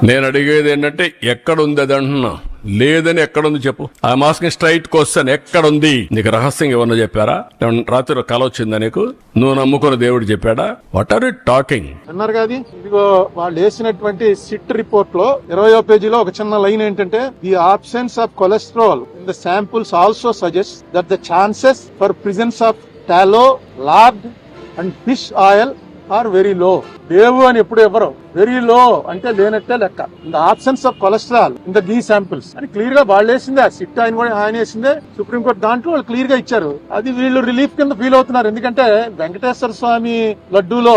నేను అడిగేది ఏంటంటే ఎక్కడుంది అది అంటున్నా, లేదని ఎక్కడుంది చెప్పు. ఆ మాస్క్ స్ట్రైట్ క్వశ్చన్, ఎక్కడుంది? నీకు రహస్యంగా ఏమన్నా చెప్పారా? రాత్రి కల వచ్చిందా నీకు? నువ్వు నమ్ముకున్న దేవుడు చెప్పాడా? What are you talking? అన్నారు కాదు. ఇదిగో వాళ్ళు వేసినటువంటి సిట్ రిపోర్ట్ లో 20వ పేజీలో ఒక చిన్న లైన్ ఏంటంటే, the absence of cholesterol in the samples also suggest that the chances for presence of టాలో, lord and fish oil are very low. లేవు అని ఎప్పుడు ఎవరు, వెరీ లో అంటే లేనట్టే లెక్క. In the absence of cholesterol in the ghee samples అని clear గా వాళ్ళు వేసిందే. సిట్ ఆయన కూడా ఆయన వేసిందే, సుప్రీంకోర్టు దాంట్లో వాళ్ళు క్లియర్ గా ఇచ్చారు. అది వీళ్ళు రిలీఫ్ కింద ఫీల్ అవుతున్నారు. ఎందుకంటే వెంకటేశ్వర స్వామి లడ్డూలో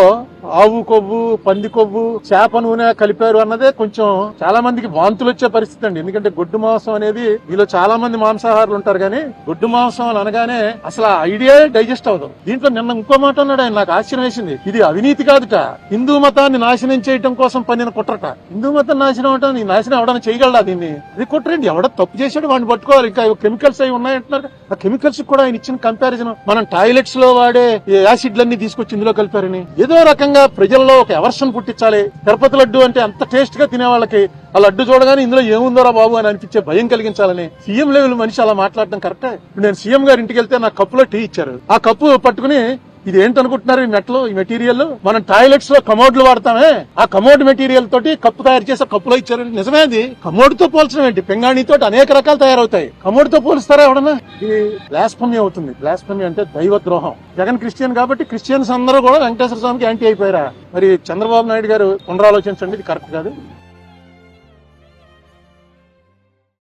ఆవు కొవ్వు, పంది కొవ్వు, చేప నూనె కలిపారు అన్నదే కొంచెం చాలా మందికి వాంతులు వచ్చే పరిస్థితి అండి. ఎందుకంటే గొడ్డు మాంసం అనేది, వీళ్ళు చాలా మంది మాంసాహారులు ఉంటారు కానీ గొడ్డు మాంసం అని అనగానే అసలు ఆ ఐడియా డైజెస్ట్ అవ్వదు. దీంట్లో నిన్న ఇంకో మాట అన్నాడు ఆయన, నాకు ఆశ్చర్యం వేసింది. ఇది అవినీతి కాదుట, హిందూ మతాన్ని నాశనం చేయడం కోసం పన్నిన కుట్రట. హిందూ మతం నాశనం అవడం, నీ నాశనం అవడానికి చేయగలడా దీన్ని? ఇది కుట్రండి. ఎవడో తప్పు చేశాడు వాడిని పట్టుకోవాలి. ఇంకా కెమికల్స్ అవి ఉన్నాయంటున్నారు. ఆ కెమికల్స్ కూడా ఆయన ఇచ్చిన కంపారిజన్, మనం టాయిలెట్స్ లో వాడే యాసిడ్లన్నీ తీసుకొచ్చి ఇందులో కలిపారని ఏదో రకంగా ప్రజల్లో ఒక ఎవర్షన్ పుట్టించాలి. తిరుపతి లడ్డు అంటే అంత టేస్ట్ గా తినే వాళ్ళకి ఆ లడ్డు చూడగానే ఇందులో ఏముందోరా బాబు అని అనిపించే భయం కలిగించాలని సీఎం లెవెల్ మనిషి అలా మాట్లాడడం కరెక్టే? ఇప్పుడు నేను సీఎం గారి ఇంటికి వెళ్తే నాకు కప్పులో టీ ఇచ్చారు. ఆ కప్పు పట్టుకుని ఇది ఏంటనుకుంటున్నారు ఈ నెట్లో, ఈ మెటీరియల్ మనం టాయిలెట్స్ లో కమోడ్లు వాడతామే, ఆ కమోడ్ మెటీరియల్ తోటి కప్పు తయారు చేసే కప్పులో ఇచ్చారు. నిజమే, అది కమోడ్ తో పోల్చడం ఏంటి? పింగాణితో అనేక రకాలు తయారవుతాయి, కమోడ్ తో పోలుస్తారా ఎవడన్నా? ఇది బ్లాస్ఫమీ అవుతుంది. బ్లాస్ఫమీ అంటే దైవ ద్రోహం. జగన్ క్రిస్టియన్ కాబట్టి క్రిస్టియన్స్ అందరూ కూడా వెంకటేశ్వర స్వామికి యాంటీ అయిపోయారా? మరి చంద్రబాబు నాయుడు గారు పునరాలోచించండి, ఇది కరెక్ట్ కాదు.